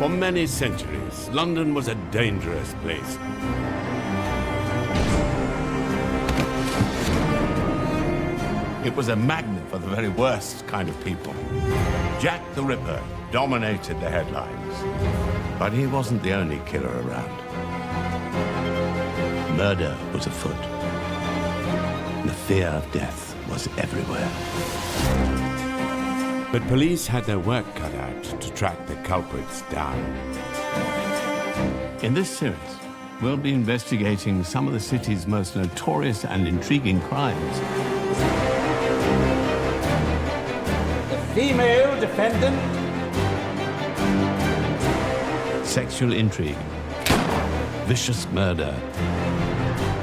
For many centuries, London was a dangerous place. It was a magnet for the very worst kind of people. Jack the Ripper dominated the headlines. But he wasn't the only killer around. Murder was afoot. The fear of death was everywhere. But police had their work cut out to track the culprits down. In this series, we'll be investigating some of the city's most notorious and intriguing crimes. Female defendant. Sexual intrigue, vicious murder,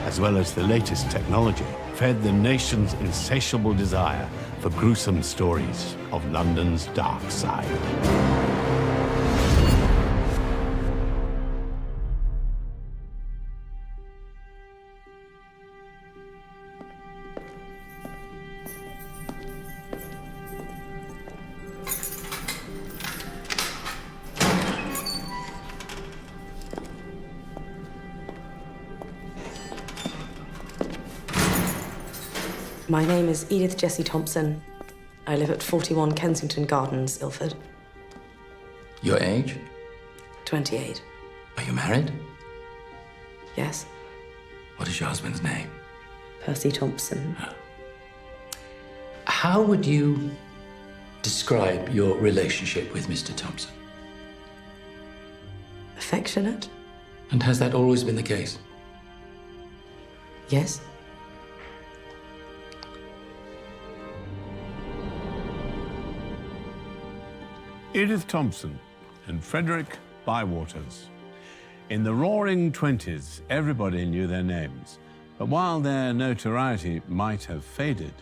as well as the latest technology, fed the nation's insatiable desire for gruesome stories of London's dark side. My name is Edith Jessie Thompson. I live at 41 Kensington Gardens, Ilford. Your age? 28. Are you married? Yes. What is your husband's name? Percy Thompson. How would you describe your relationship with Mr. Thompson? Affectionate? And has that always been the case? Yes. Edith Thompson and Frederick Bywaters. In the roaring 20s, everybody knew their names. But while their notoriety might have faded,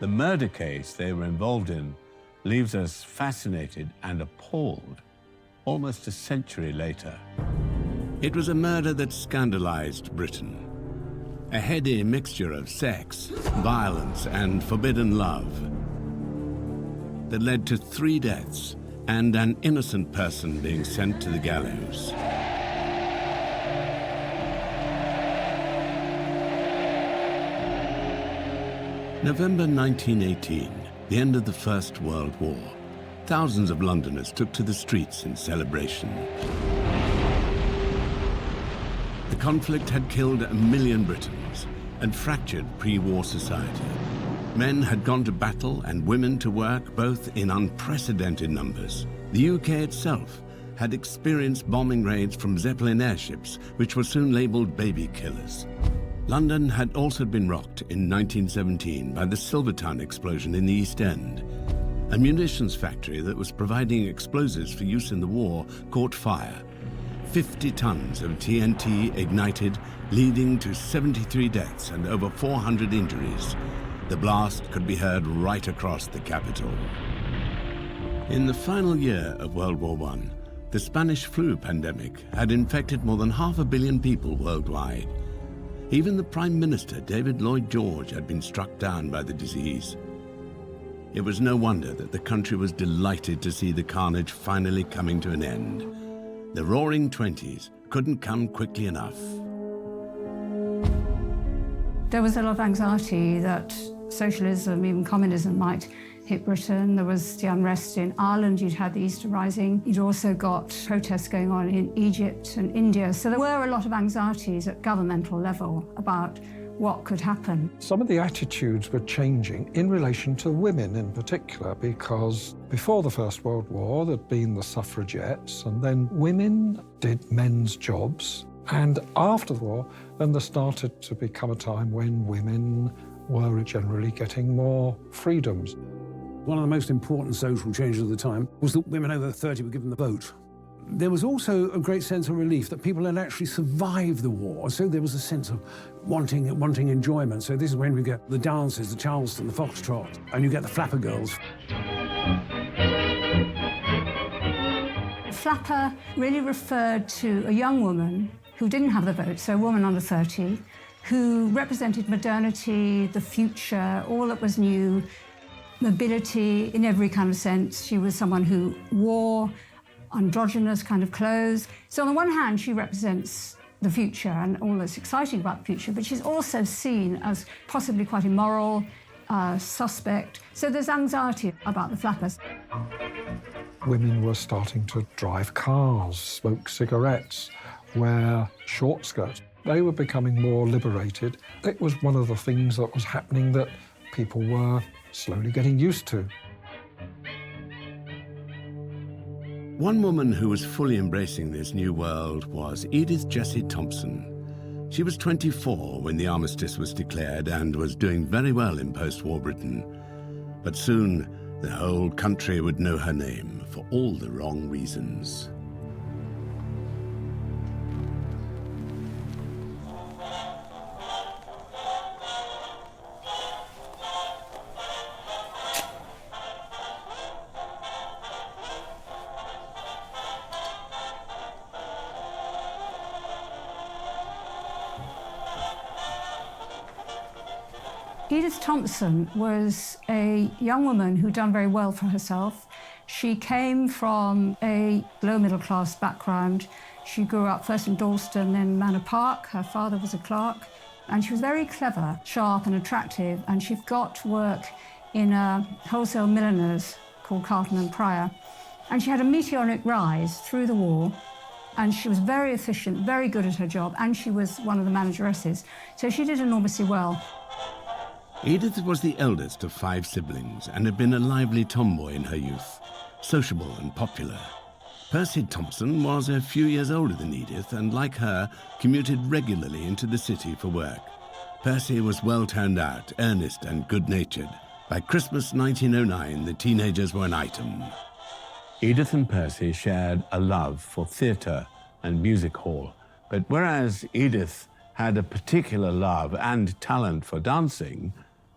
the murder case they were involved in leaves us fascinated and appalled almost a century later. It was a murder that scandalized Britain. A heady mixture of sex, violence, and forbidden love that led to 3 deaths and an innocent person being sent to the gallows. November 1918, the end of the First World War. Thousands of Londoners took to the streets in celebration. The conflict had killed 1 million Britons and fractured pre-war society. Men had gone to battle and women to work, both in unprecedented numbers. The UK itself had experienced bombing raids from Zeppelin airships, which were soon labelled baby killers. London had also been rocked in 1917 by the Silvertown explosion in the East End. A munitions factory that was providing explosives for use in the war caught fire. 50 tons of TNT ignited, leading to 73 deaths and over 400 injuries. The blast could be heard right across the capital. In the final year of World War I, the Spanish flu pandemic had infected more than 500 million people worldwide. Even the Prime Minister, David Lloyd George, had been struck down by the disease. It was no wonder that the country was delighted to see the carnage finally coming to an end. The roaring 20s couldn't come quickly enough. There was a lot of anxiety that socialism, even communism, might hit Britain. There was the unrest in Ireland. You'd had the Easter Rising. You'd also got protests going on in Egypt and India. So there were a lot of anxieties at governmental level about what could happen. Some of the attitudes were changing in relation to women in particular, because before the First World War, there'd been the suffragettes, and then women did men's jobs. And after the war, then there started to become a time when women were generally getting more freedoms. One of the most important social changes of the time was that women over 30 were given the vote. There was also a great sense of relief that people had actually survived the war, so there was a sense of wanting enjoyment. So this is when we get the dances, the Charleston, the Foxtrot, and you get the flapper girls. Flapper really referred to a young woman who didn't have the vote, so a woman under 30, who represented modernity, the future, all that was new, mobility in every kind of sense. She was someone who wore androgynous kind of clothes. So on the one hand, she represents the future and all that's exciting about the future, but she's also seen as possibly quite immoral, suspect. So there's anxiety about the flappers. Women were starting to drive cars, smoke cigarettes, wear short skirts. They were becoming more liberated. It was one of the things that was happening that people were slowly getting used to. One woman who was fully embracing this new world was Edith Jessie Thompson. She was 24 when the armistice was declared and was doing very well in post-war Britain. But soon, the whole country would know her name for all the wrong reasons. Edith Thompson was a young woman who'd done very well for herself. She came from a low-middle-class background. She grew up first in Dalston, then Manor Park. Her father was a clerk. And she was very clever, sharp and attractive, and she got work in a wholesale milliner's called Carlton and Pryor. And she had a meteoric rise through the war, and she was very efficient, very good at her job, and she was one of the manageresses. So she did enormously well. Edith was the eldest of 5 siblings and had been a lively tomboy in her youth, sociable and popular. Percy Thompson was a few years older than Edith and, like her, commuted regularly into the city for work. Percy was well turned out, earnest and good-natured. By Christmas 1909, the teenagers were an item. Edith and Percy shared a love for theatre and music hall, but whereas Edith had a particular love and talent for dancing,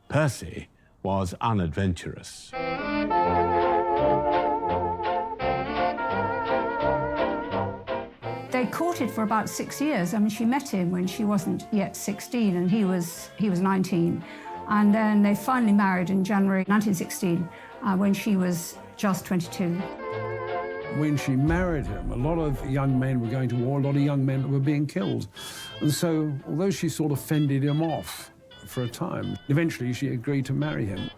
Percy was unadventurous. They courted for about 6 years. I mean, she met him when she wasn't yet 16 and he was 19. And then they finally married in January 1916 when she was just 22. When she married him, a lot of young men were going to war, a lot of young men were being killed. And so, although she sort of fended him off for a time, eventually she agreed to marry him.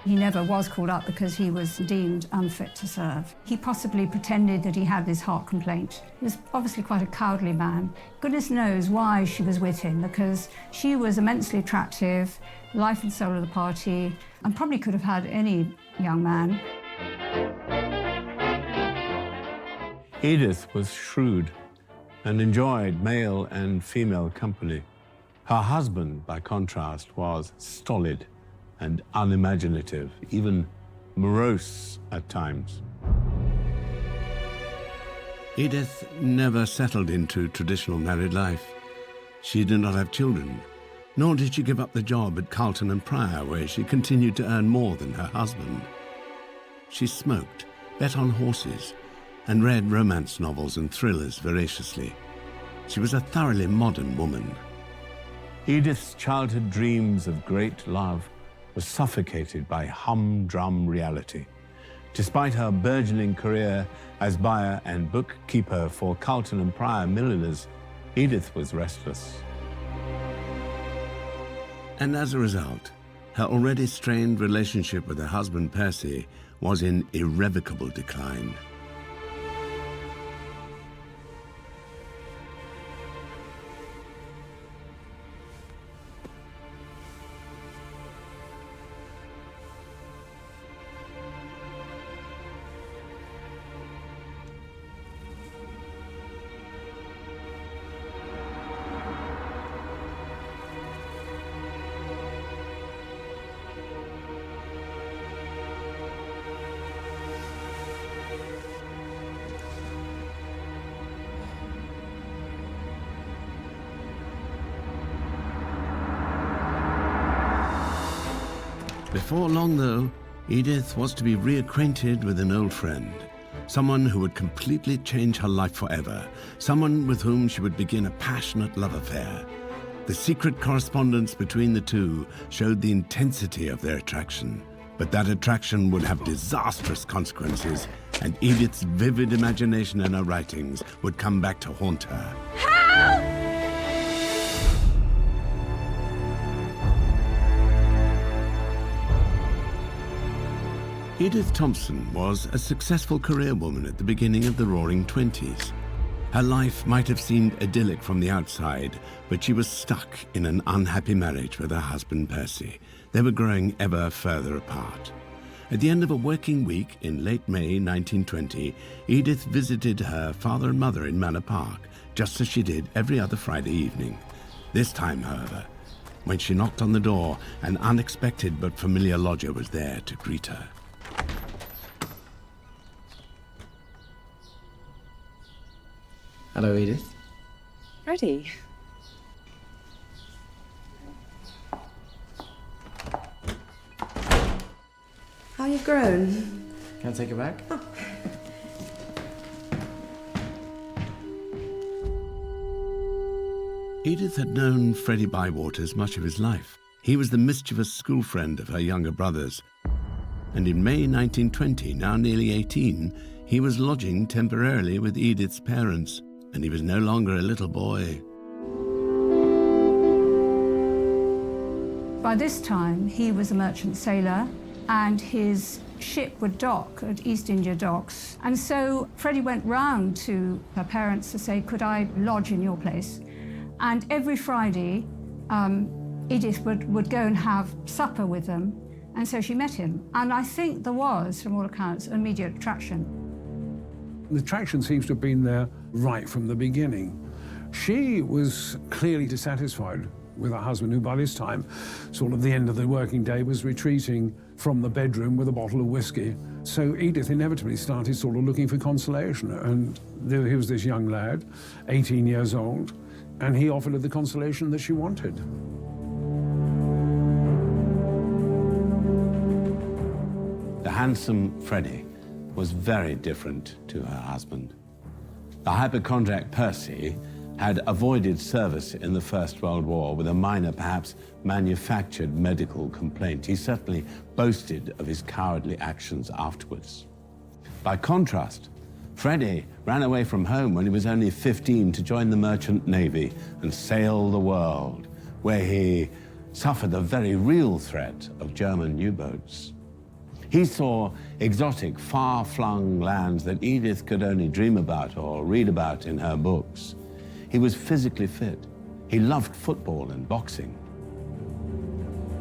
He never was called up because he was deemed unfit to serve. He possibly pretended that he had this heart complaint. He was obviously quite a cowardly man. Goodness knows why she was with him, because she was immensely attractive, life and soul of the party, and probably could have had any young man. Edith was shrewd and enjoyed male and female company. Her husband, by contrast, was stolid and unimaginative, even morose at times. Edith never settled into traditional married life. She did not have children, nor did she give up the job at Carlton and Pryor, where she continued to earn more than her husband. She smoked, bet on horses, and read romance novels and thrillers voraciously. She was a thoroughly modern woman. Edith's childhood dreams of great love were suffocated by humdrum reality. Despite her burgeoning career as buyer and bookkeeper for Carlton and Pryor milliners, Edith was restless. And as a result, her already strained relationship with her husband Percy was in irrevocable decline. Before long, though, Edith was to be reacquainted with an old friend, someone who would completely change her life forever, someone with whom she would begin a passionate love affair. The secret correspondence between the two showed the intensity of their attraction, but that attraction would have disastrous consequences and Edith's vivid imagination and her writings would come back to haunt her. Edith Thompson was a successful career woman at the beginning of the Roaring Twenties. Her life might have seemed idyllic from the outside, but she was stuck in an unhappy marriage with her husband Percy. They were growing ever further apart. At the end of a working week in late May 1920, Edith visited her father and mother in Manor Park, just as she did every other Friday evening. This time, however, when she knocked on the door, an unexpected but familiar lodger was there to greet her. Hello, Edith. Freddie. How you've grown. Can I take it back? Oh. Edith had known Freddie Bywaters much of his life. He was the mischievous school friend of her younger brothers. And in May 1920, now nearly 18, he was lodging temporarily with Edith's parents, and he was no longer a little boy. By this time, he was a merchant sailor, and his ship would dock at East India Docks. And so Freddie went round to her parents to say, could I lodge in your place? And every Friday, Edith would go and have supper with them. And so she met him. And I think there was, from all accounts, immediate attraction. The attraction seems to have been there right from the beginning. She was clearly dissatisfied with her husband, who by this time, sort of the end of the working day, was retreating from the bedroom with a bottle of whiskey. So Edith inevitably started sort of looking for consolation. And there he was, this young lad, 18 years old, and he offered her the consolation that she wanted. The handsome Freddie was very different to her husband. The hypochondriac Percy had avoided service in the First World War with a minor, perhaps manufactured medical complaint. He certainly boasted of his cowardly actions afterwards. By contrast, Freddie ran away from home when he was only 15 to join the merchant navy and sail the world, where he suffered the very real threat of German U-boats. He saw exotic, far-flung lands that Edith could only dream about or read about in her books. He was physically fit. He loved football and boxing.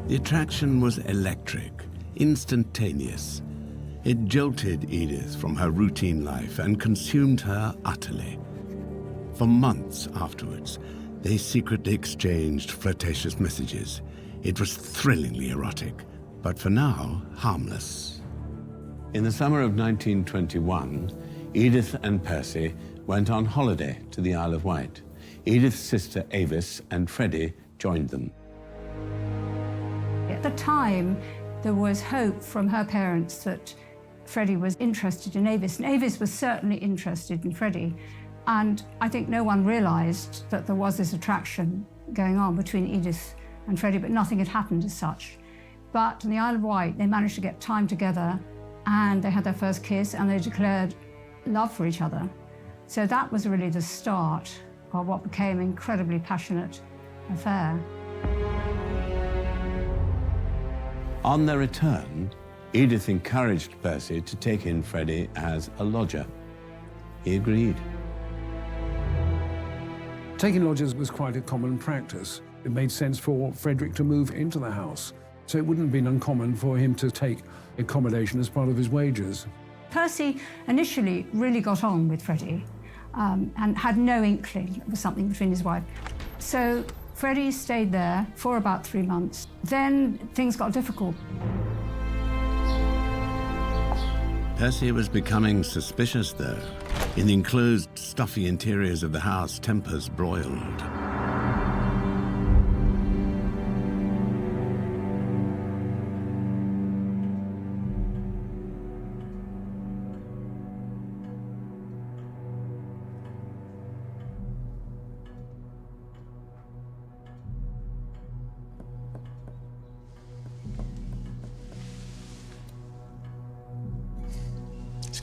The attraction was electric, instantaneous. It jolted Edith from her routine life and consumed her utterly. For months afterwards, they secretly exchanged flirtatious messages. It was thrillingly erotic, but for now, harmless. In the summer of 1921, Edith and Percy went on holiday to the Isle of Wight. Edith's sister Avis and Freddie joined them. At the time, there was hope from her parents that Freddie was interested in Avis, and Avis was certainly interested in Freddie. And I think no one realized that there was this attraction going on between Edith and Freddie, but nothing had happened as such. But on the Isle of Wight, they managed to get time together, and they had their first kiss, and they declared love for each other. So that was really the start of what became an incredibly passionate affair. On their return, Edith encouraged Percy to take in Freddie as a lodger. He agreed. Taking lodgers was quite a common practice. It made sense for Frederick to move into the house, so it wouldn't have been uncommon for him to take accommodation as part of his wages. Percy initially really got on with Freddie and had no inkling there was something between his wife. So Freddie stayed there for about 3 months. Then things got difficult. Percy was becoming suspicious, though. In the enclosed, stuffy interiors of the house, tempers broiled.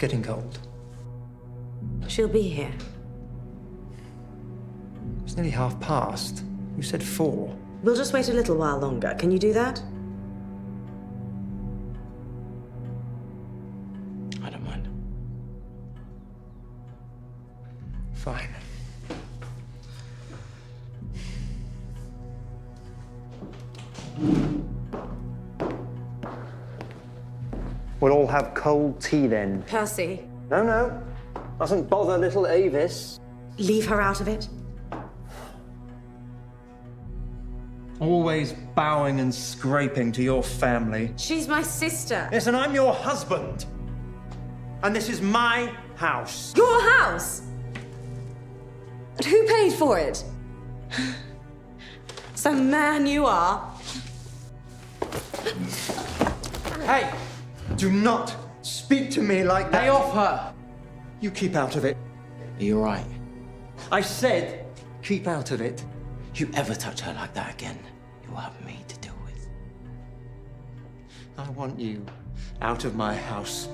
getting cold. She'll be here. It's nearly past. You said 4. We'll just wait a little while longer. Can you do that? I don't mind. Fine. We'll all have cold tea then. Percy, No. Mustn't bother little Avis. leave her out of it. Always bowing and scraping to your family. She's my sister. Yes, and I'm your husband. And this is my house. Your house? And who paid for it? Some man you are. Hey, do not speak to me like that. Lay off her! You keep out of it. Are you all right? I said, keep out of it. You ever touch her like that again, you'll have me to deal with. I want you out of my house.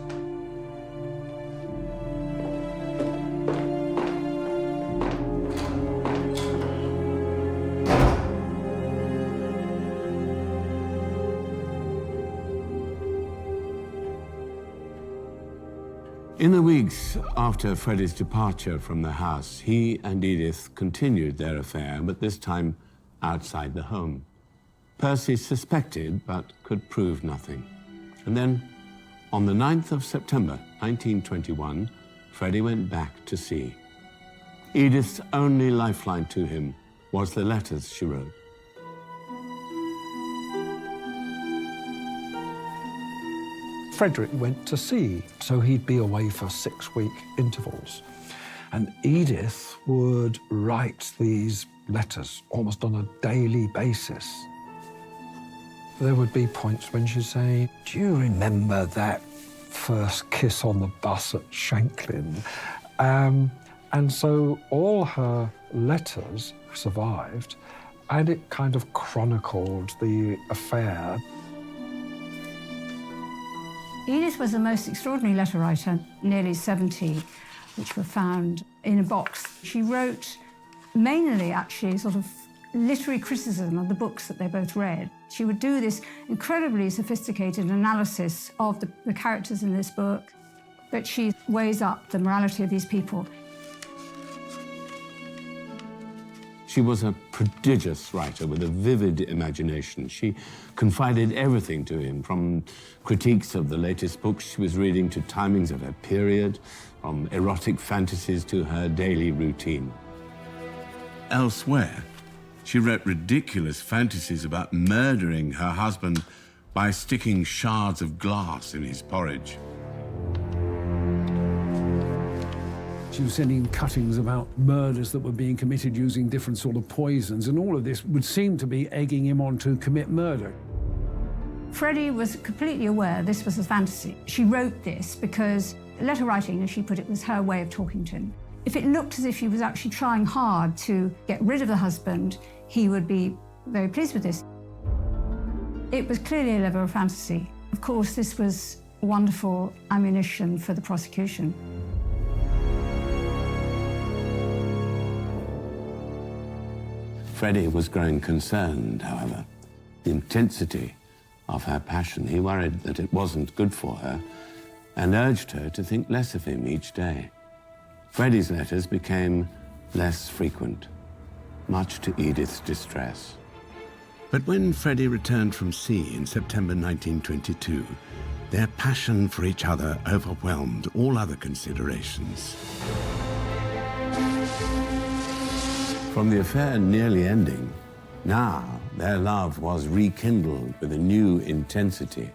In the weeks after Freddie's departure from the house, he and Edith continued their affair, but this time outside the home. Percy suspected, but could prove nothing. And then, on the 9th of September, 1921, Freddie went back to sea. Edith's only lifeline to him was the letters she wrote. Frederick went to sea, so he'd be away for 6-week intervals. And Edith would write these letters almost on a daily basis. There would be points when she'd say, "Do you remember that first kiss on the bus at Shanklin?" And so all her letters survived, and it kind of chronicled the affair. Edith was the most extraordinary letter writer, nearly 70, which were found in a box. She wrote mainly, actually, sort of literary criticism of the books that they both read. She would do this incredibly sophisticated analysis of the characters in this book, but she weighs up the morality of these people. She was a prodigious writer with a vivid imagination. She confided everything to him, from critiques of the latest books she was reading to timings of her period, from erotic fantasies to her daily routine. Elsewhere, she wrote ridiculous fantasies about murdering her husband by sticking shards of glass in his porridge. She was sending cuttings about murders that were being committed using different sort of poisons, and all of this would seem to be egging him on to commit murder. Freddie was completely aware this was a fantasy. She wrote this because letter writing, as she put it, was her way of talking to him. If it looked as if she was actually trying hard to get rid of the husband, he would be very pleased with this. It was clearly a level of fantasy. Of course, this was wonderful ammunition for the prosecution. Freddie was growing concerned, however. The intensity of her passion, he worried that it wasn't good for her and urged her to think less of him each day. Freddie's letters became less frequent, much to Edith's distress. But when Freddie returned from sea in September 1922, their passion for each other overwhelmed all other considerations. From the affair nearly ending, now their love was rekindled with a new intensity.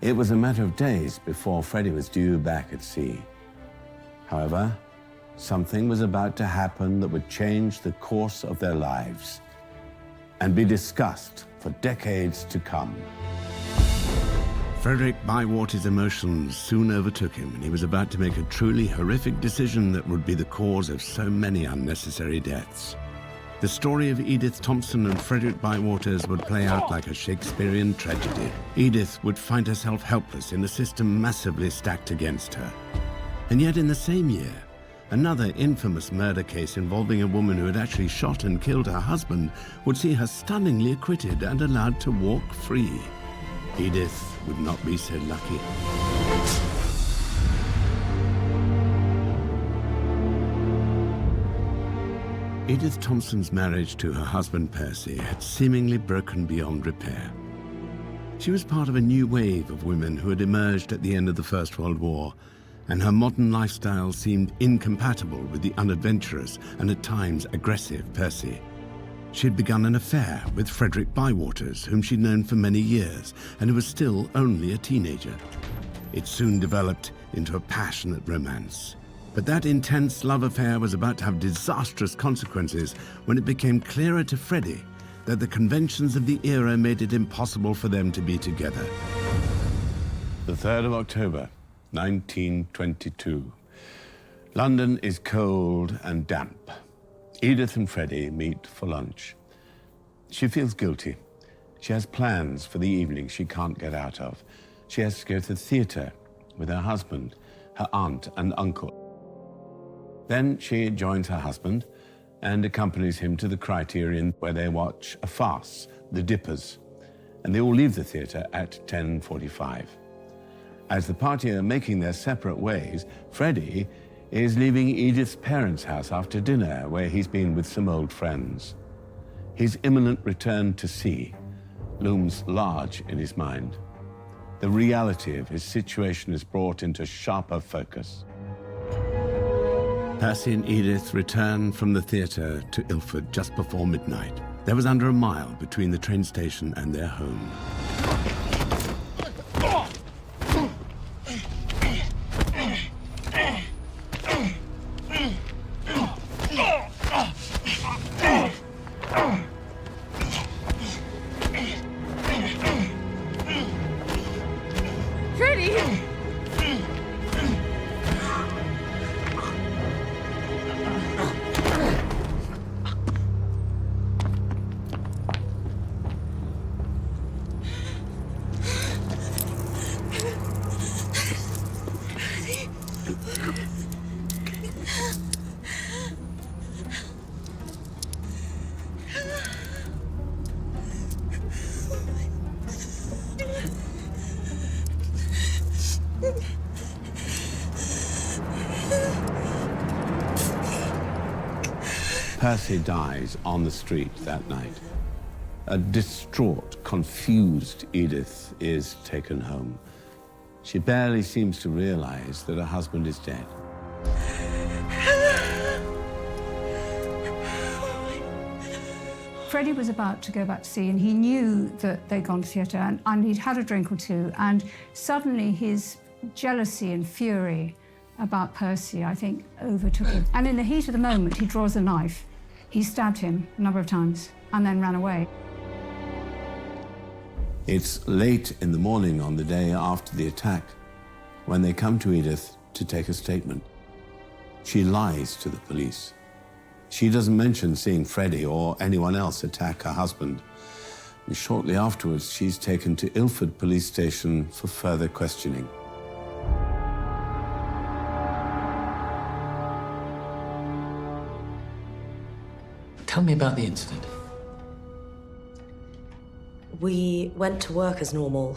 It was a matter of days before Freddie was due back at sea. However, something was about to happen that would change the course of their lives and be discussed for decades to come. Frederick Bywaters' emotions soon overtook him, and he was about to make a truly horrific decision that would be the cause of so many unnecessary deaths. The story of Edith Thompson and Frederick Bywaters would play out like a Shakespearean tragedy. Edith would find herself helpless in a system massively stacked against her. And yet in the same year, another infamous murder case involving a woman who had actually shot and killed her husband would see her stunningly acquitted and allowed to walk free. Edith would not be so lucky. Edith Thompson's marriage to her husband Percy had seemingly broken beyond repair. She was part of a new wave of women who had emerged at the end of the First World War, and her modern lifestyle seemed incompatible with the unadventurous and at times aggressive Percy. She had begun an affair with Frederick Bywaters, whom she'd known for many years, and who was still only a teenager. It soon developed into a passionate romance. But that intense love affair was about to have disastrous consequences when it became clearer to Freddie that the conventions of the era made it impossible for them to be together. The 3rd of October, 1922. London is cold and damp. Edith and Freddie meet for lunch. She feels guilty. She has plans for the evening she can't get out of. She has to go to the theatre with her husband, her aunt and uncle. Then she joins her husband and accompanies him to the Criterion, where they watch a farce, The Dippers, and they all leave the theatre at 10:45. As the party are making their separate ways, Freddie is leaving Edith's parents' house after dinner, where he's been with some old friends. His imminent return to sea looms large in his mind. The reality of his situation is brought into sharper focus. Percy and Edith returned from the theatre to Ilford just before midnight. There was under a mile between the train station and their home. Percy dies on the street that night. A distraught, confused Edith is taken home. She barely seems to realize that her husband is dead. Freddie was about to go back to sea, and he knew that they'd gone to theatre, and he'd had a drink or two, and suddenly his jealousy and fury about Percy, I think, overtook him. And in the heat of the moment, he draws a knife. He stabbed him a number of times and then ran away. It's late in the morning on the day after the attack when they come to Edith to take a statement. She lies to the police. She doesn't mention seeing Freddie or anyone else attack her husband. And shortly afterwards, she's taken to Ilford Police Station for further questioning. Tell me about the incident. We went to work as normal.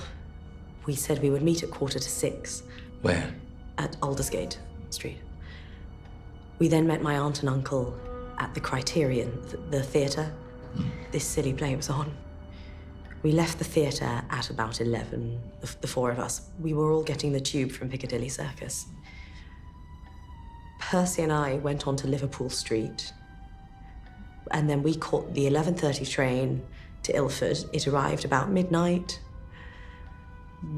We said we would meet at 6:15. Where? At Aldersgate Street. We then met my aunt and uncle at the Criterion, the theatre. This silly play was on. We left the theatre at about 11, the four of us. We were all getting the tube from Piccadilly Circus. Percy and I went on to Liverpool Street, and then we caught the 11:30 train to Ilford. It arrived about midnight.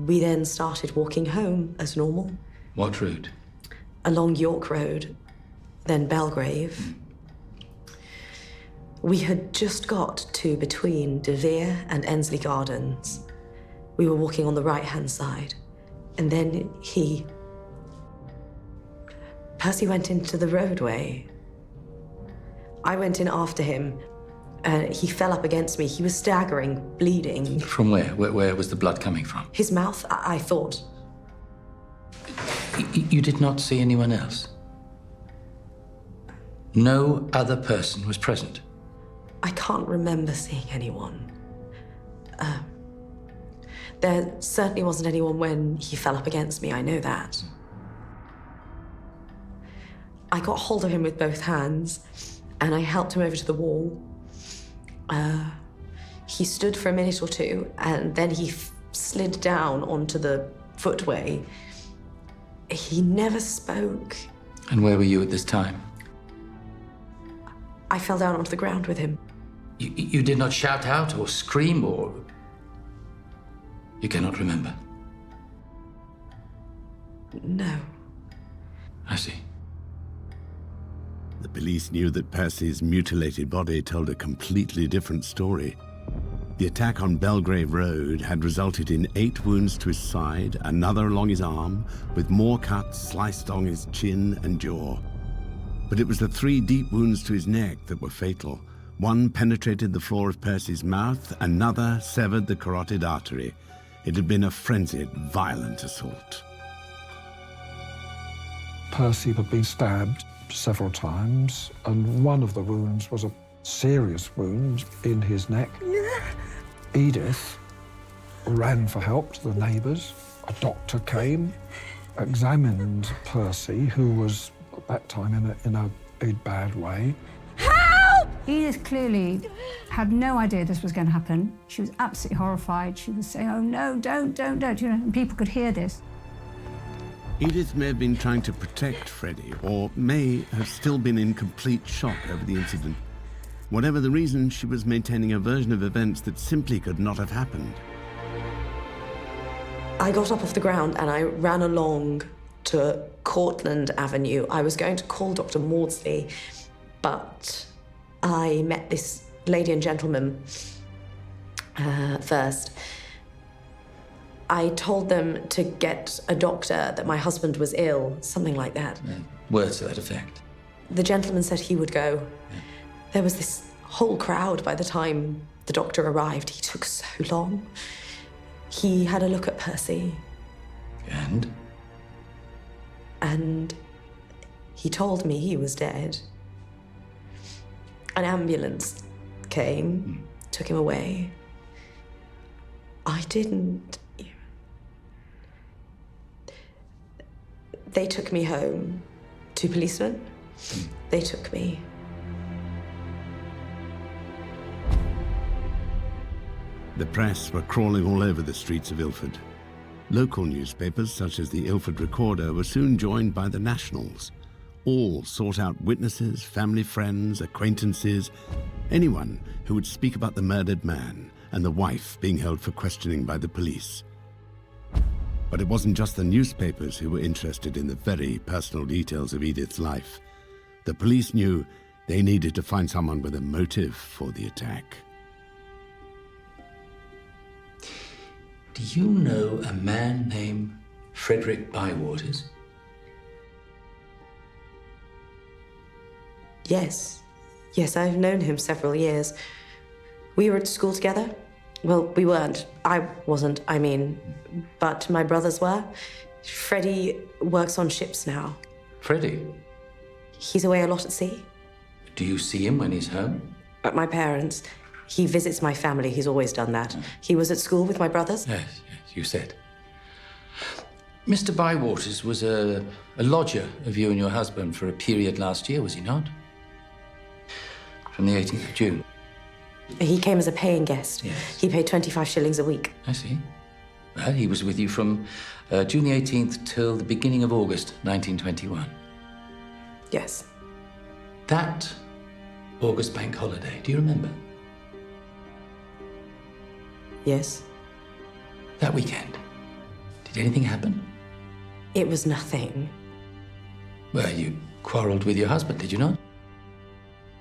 We then started walking home as normal. What route? Along York Road, then Belgrave. We had just got to between De Vere and Ensley Gardens. We were walking on the right-hand side, and then Percy went into the roadway. I went in after him, He fell up against me. He was staggering, bleeding. From where? Where was the blood coming from? His mouth, I thought. You did not see anyone else? No other person was present? I can't remember seeing anyone. There certainly wasn't anyone when he fell up against me, I know that. I got hold of him with both hands, and I helped him over to the wall. He stood for a minute or two, and then he slid down onto the footway. He never spoke. And where were you at this time? I fell down onto the ground with him. You did not shout out or scream or... You cannot remember? No. I see. The police knew that Percy's mutilated body told a completely different story. The attack on Belgrave Road had resulted in 8 wounds to his side, another along his arm, with more cuts sliced on his chin and jaw. But it was the 3 deep wounds to his neck that were fatal. One penetrated the floor of Percy's mouth, another severed the carotid artery. It had been a frenzied, violent assault. Percy had been stabbed several times, and one of the wounds was a serious wound in his neck. Edith ran for help to the neighbours. A doctor came, examined Percy, who was at that time in a bad way. Help! Edith clearly had no idea this was going to happen. She was absolutely horrified. She was saying, "Oh no, don't," you know, and people could hear this. Edith may have been trying to protect Freddie, or may have still been in complete shock over the incident. Whatever the reason, she was maintaining a version of events that simply could not have happened. I got up off the ground and I ran along to Cortlandt Avenue. I was going to call Dr. Maudsley, but I met this lady and gentleman first. I told them to get a doctor, that my husband was ill, something like that. Yeah. Words to that effect. The gentleman said he would go. Yeah. There was this whole crowd by the time the doctor arrived. He took so long. He had a look at Percy. And? And he told me he was dead. An ambulance came, took him away. I didn't. They took me home. 2 policemen. They took me. The press were crawling all over the streets of Ilford. Local newspapers, such as the Ilford Recorder, were soon joined by the nationals. All sought out witnesses, family friends, acquaintances, anyone who would speak about the murdered man and the wife being held for questioning by the police. But it wasn't just the newspapers who were interested in the very personal details of Edith's life. The police knew they needed to find someone with a motive for the attack. Do you know a man named Frederick Bywaters? Yes. Yes, I've known him several years. We were at school together. Well, we weren't. I wasn't, I mean, but my brothers were. Freddie works on ships now. Freddie? He's away a lot at sea. Do you see him when he's home? At my parents'. He visits my family. He's always done that. He was at school with my brothers. Yes, you said. Mr. Bywaters was a lodger of you and your husband for a period last year, was he not? From the 18th of June. He came as a paying guest. Yes. He paid 25 shillings a week. I see. Well, he was with you from June the 18th till the beginning of August, 1921. Yes. That August bank holiday, do you remember? Yes. That weekend, did anything happen? It was nothing. Well, you quarreled with your husband, did you not?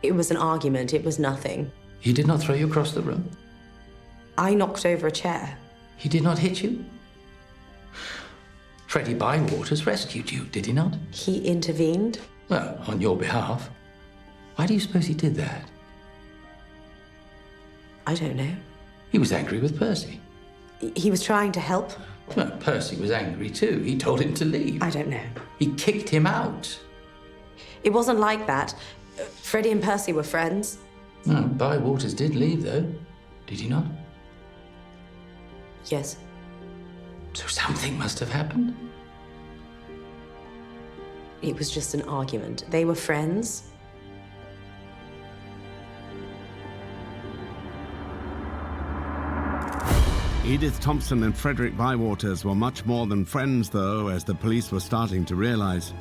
It was an argument. It was nothing. He did not throw you across the room? I knocked over a chair. He did not hit you? Freddie Bywaters rescued you, did he not? He intervened. Well, on your behalf. Why do you suppose he did that? I don't know. He was angry with Percy. He was trying to help. Well, Percy was angry too. He told him to leave. I don't know. He kicked him out. It wasn't like that. Freddie and Percy were friends. No, Bywaters did leave, though. Did he not? Yes. So something must have happened. It was just an argument. They were friends. Edith Thompson and Frederick Bywaters were much more than friends, though, as the police were starting to realize.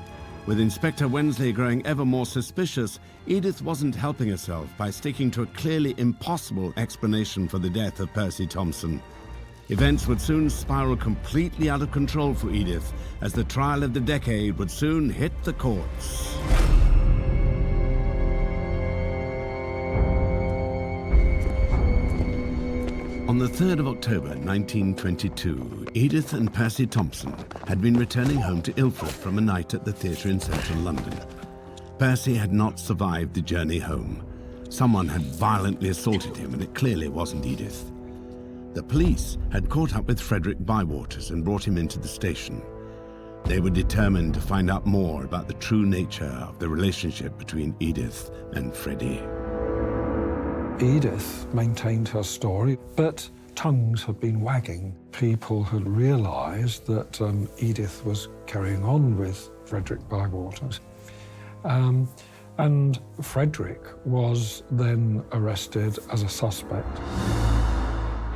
With Inspector Wensley growing ever more suspicious, Edith wasn't helping herself by sticking to a clearly impossible explanation for the death of Percy Thompson. Events would soon spiral completely out of control for Edith, as the trial of the decade would soon hit the courts. On the 3rd of October 1922, Edith and Percy Thompson had been returning home to Ilford from a night at the theatre in central London. Percy had not survived the journey home. Someone had violently assaulted him, and it clearly wasn't Edith. The police had caught up with Frederick Bywaters and brought him into the station. They were determined to find out more about the true nature of the relationship between Edith and Freddie. Edith maintained her story, but tongues had been wagging. People had realised that Edith was carrying on with Frederick Bywaters. And Frederick was then arrested as a suspect.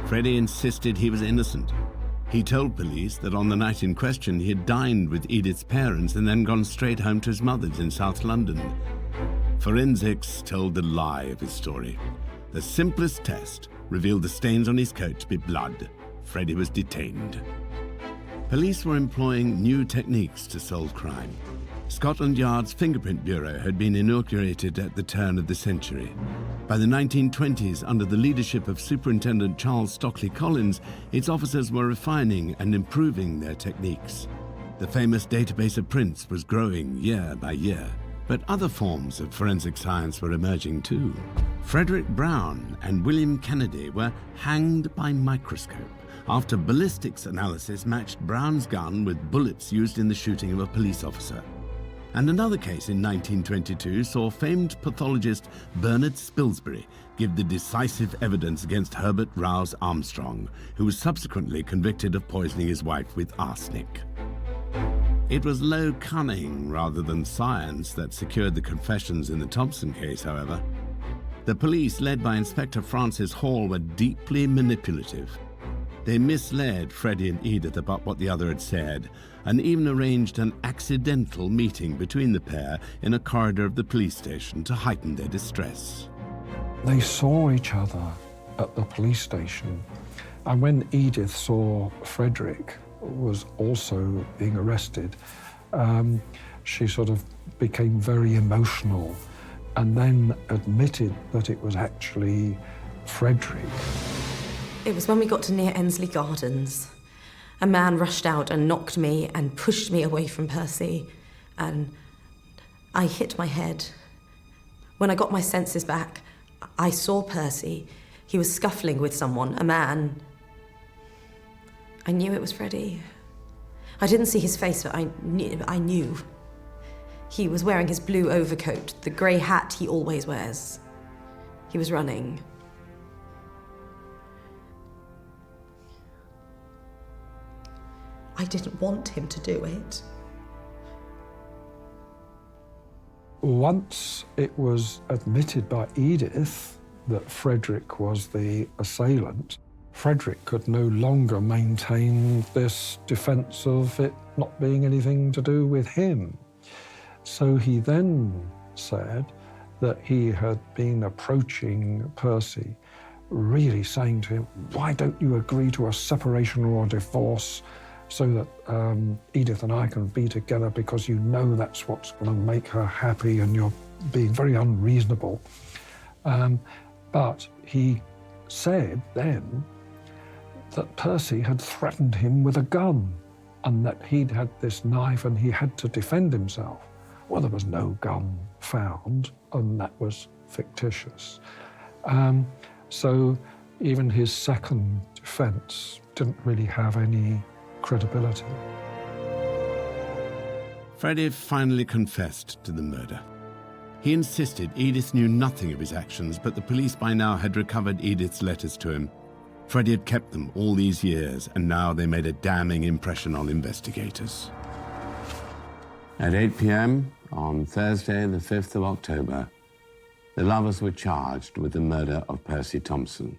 Freddie insisted he was innocent. He told police that on the night in question he had dined with Edith's parents and then gone straight home to his mother's in South London. Forensics told the lie of his story. The simplest test revealed the stains on his coat to be blood. Freddie was detained. Police were employing new techniques to solve crime. Scotland Yard's Fingerprint Bureau had been inaugurated at the turn of the century. By the 1920s, under the leadership of Superintendent Charles Stockley Collins, its officers were refining and improving their techniques. The famous database of prints was growing year by year. But other forms of forensic science were emerging too. Frederick Brown and William Kennedy were hanged by microscope after ballistics analysis matched Brown's gun with bullets used in the shooting of a police officer. And another case in 1922 saw famed pathologist Bernard Spilsbury give the decisive evidence against Herbert Rouse Armstrong, who was subsequently convicted of poisoning his wife with arsenic. It was low cunning rather than science that secured the confessions in the Thompson case, however. The police, led by Inspector Francis Hall, were deeply manipulative. They misled Freddie and Edith about what the other had said, and even arranged an accidental meeting between the pair in a corridor of the police station to heighten their distress. They saw each other at the police station, and when Edith saw Frederick was also being arrested, she sort of became very emotional and then admitted that it was actually Frederick. It was when we got to near Ensley Gardens. A man rushed out and knocked me and pushed me away from Percy, and I hit my head. When I got my senses back, I saw Percy. He was scuffling with someone, a man. I knew it was Freddie. I didn't see his face, but I knew. He was wearing his blue overcoat, the grey hat he always wears. He was running. I didn't want him to do it. Once it was admitted by Edith that Frederick was the assailant, Frederick could no longer maintain this defence of it not being anything to do with him. So he then said that he had been approaching Percy, really saying to him, why don't you agree to a separation or a divorce so that Edith and I can be together, because you know that's what's going to make her happy and you're being very unreasonable. But he said then that Percy had threatened him with a gun and that he'd had this knife and he had to defend himself. Well, there was no gun found, and that was fictitious. So Even his second defence didn't really have any credibility. Freddie finally confessed to the murder. He insisted Edith knew nothing of his actions, but the police by now had recovered Edith's letters to him. Freddie had kept them all these years, and now they made a damning impression on investigators. At 8 p.m. on Thursday, the 5th of October, the lovers were charged with the murder of Percy Thompson.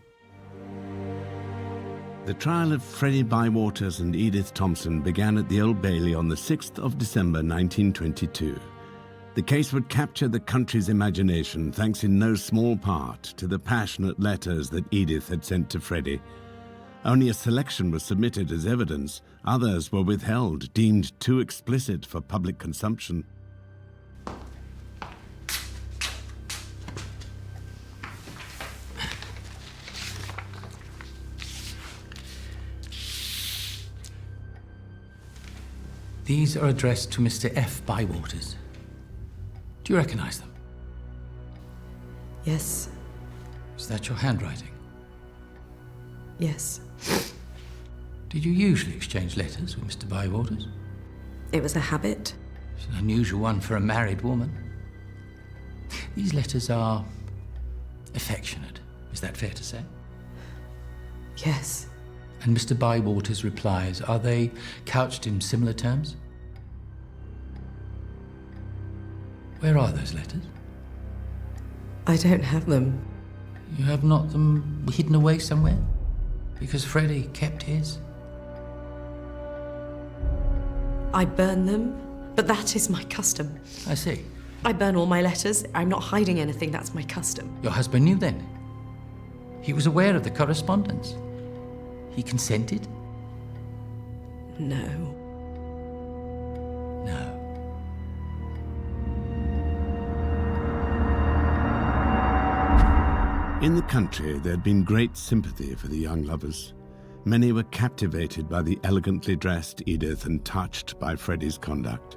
The trial of Freddie Bywaters and Edith Thompson began at the Old Bailey on the 6th of December 1922. The case would capture the country's imagination thanks in no small part to the passionate letters that Edith had sent to Freddie. Only a selection was submitted as evidence. Others were withheld, deemed too explicit for public consumption. These are addressed to Mr. F. Bywaters. Do you recognize them? Yes. Is that your handwriting? Yes. Did you usually exchange letters with Mr. Bywaters? It was a habit. It's an unusual one for a married woman. These letters are affectionate. Is that fair to say? Yes. And Mr. Bywaters' replies, are they couched in similar terms? Where are those letters? I don't have them. You have not them hidden away somewhere? Because Freddie kept his? I burn them, but that is my custom. I see. I burn all my letters. I'm not hiding anything. That's my custom. Your husband knew then? He was aware of the correspondence? He consented? No. No. In the country, there had been great sympathy for the young lovers. Many were captivated by the elegantly dressed Edith and touched by Freddie's conduct.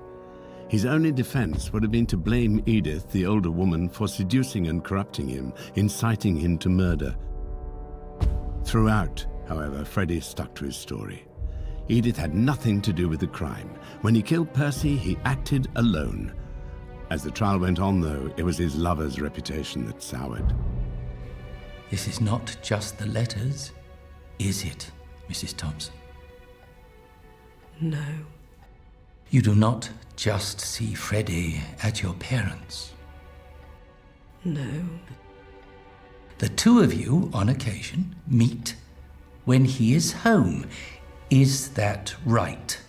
His only defense would have been to blame Edith, the older woman, for seducing and corrupting him, inciting him to murder. Throughout, however, Freddie stuck to his story. Edith had nothing to do with the crime. When he killed Percy, he acted alone. As the trial went on, though, it was his lover's reputation that soured. This is not just the letters, is it, Mrs. Thompson? No. You do not just see Freddie at your parents'. No. The two of you, on occasion, meet when he is home. Is that right?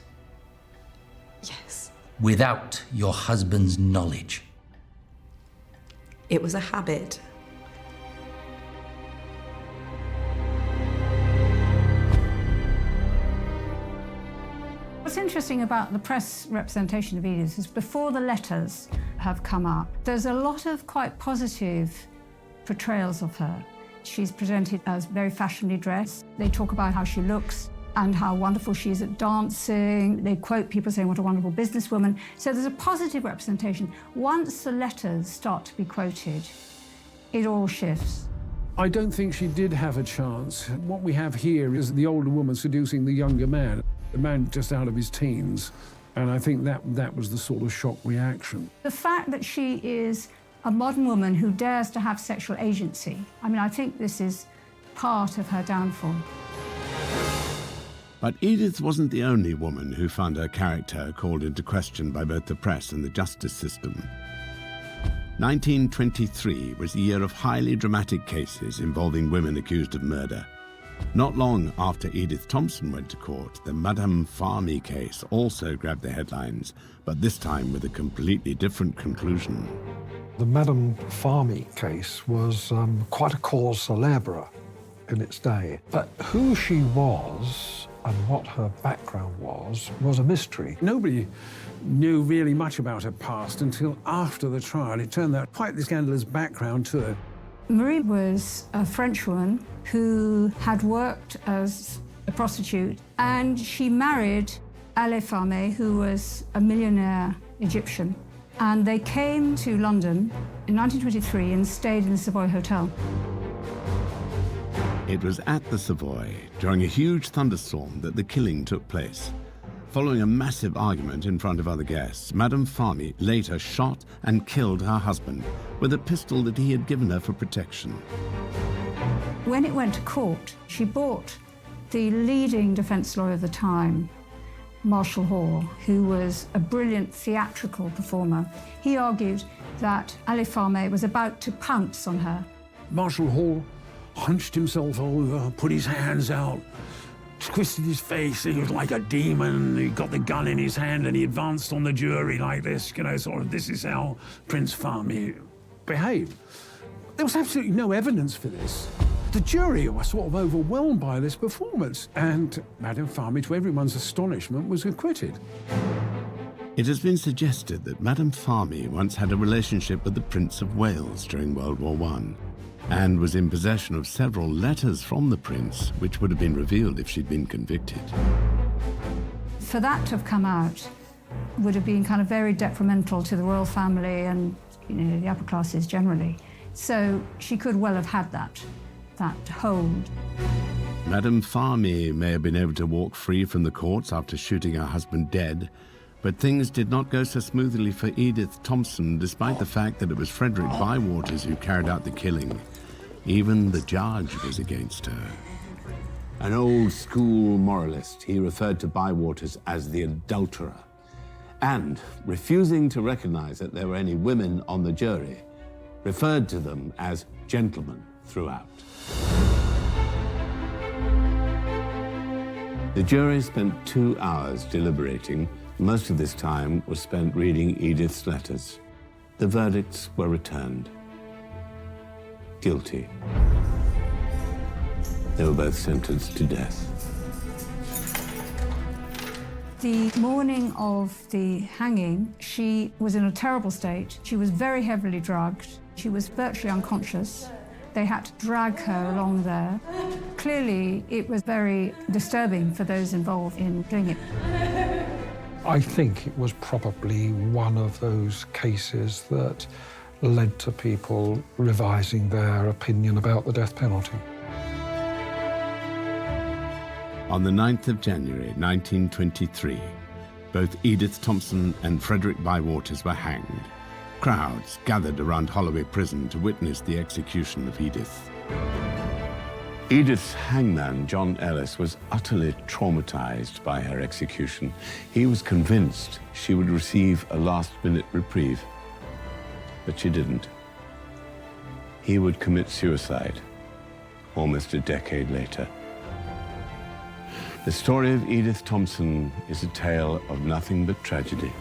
Yes. Without your husband's knowledge? It was a habit. What's interesting about the press representation of Edith is before the letters have come up, there's a lot of quite positive portrayals of her. She's presented as very fashionably dressed. They talk about how she looks and how wonderful she is at dancing. They quote people saying what a wonderful businesswoman. So there's a positive representation. Once the letters start to be quoted, it all shifts. I don't think she did have a chance. What we have here is the older woman seducing the younger man, the man just out of his teens. And I think that was the sort of shock reaction. The fact that she is a modern woman who dares to have sexual agency, I mean, I think this is part of her downfall. But Edith wasn't the only woman who found her character called into question by both the press and the justice system. 1923 was a year of highly dramatic cases involving women accused of murder. Not long after Edith Thompson went to court, the Madame Farmy case also grabbed the headlines, but this time with a completely different conclusion. The Madame Farmy case was quite a cause célèbre in its day. But who she was and what her background was a mystery. Nobody knew really much about her past until after the trial. It turned out quite the scandalous background to her. Marie was a French woman who had worked as a prostitute, and she married Ale Farmy, who was a millionaire Egyptian. And they came to London in 1923 and stayed in the Savoy Hotel. It was at the Savoy, during a huge thunderstorm, that the killing took place. Following a massive argument in front of other guests, Madame Farmy later shot and killed her husband with a pistol that he had given her for protection. When it went to court, she brought the leading defence lawyer of the time, Marshall Hall, who was a brilliant theatrical performer. He argued that Ali Farmy was about to pounce on her. Marshall Hall hunched himself over, put his hands out, twisted his face. He was like a demon. He got the gun in his hand and he advanced on the jury like this, sort of, this is how Prince Farmy behaved. There was absolutely no evidence for this. The jury were sort of overwhelmed by this performance, and Madame Farmy, to everyone's astonishment, was acquitted. It has been suggested that Madame Farmy once had a relationship with the Prince of Wales during World War I, and was in possession of several letters from the Prince, which would have been revealed if she'd been convicted. For that to have come out would have been kind of very detrimental to the royal family and, the upper classes generally. So she could well have had that hold. Madame Farmy may have been able to walk free from the courts after shooting her husband dead, but things did not go so smoothly for Edith Thompson, despite the fact that it was Frederick Bywaters who carried out the killing. Even the judge was against her. An old school moralist, he referred to Bywaters as the adulterer, and, refusing to recognize that there were any women on the jury, referred to them as gentlemen throughout. The jury spent 2 hours deliberating. Most of this time was spent reading Edith's letters. The verdicts were returned. Guilty. They were both sentenced to death. The morning of the hanging, she was in a terrible state. She was very heavily drugged. She was virtually unconscious. They had to drag her along there. Clearly, it was very disturbing for those involved in doing it. I think it was probably one of those cases that led to people revising their opinion about the death penalty. On the 9th of January, 1923, both Edith Thompson and Frederick Bywaters were hanged. Crowds gathered around Holloway Prison to witness the execution of Edith. Edith's hangman, John Ellis, was utterly traumatized by her execution. He was convinced she would receive a last-minute reprieve, but she didn't. He would commit suicide almost a decade later. The story of Edith Thompson is a tale of nothing but tragedy.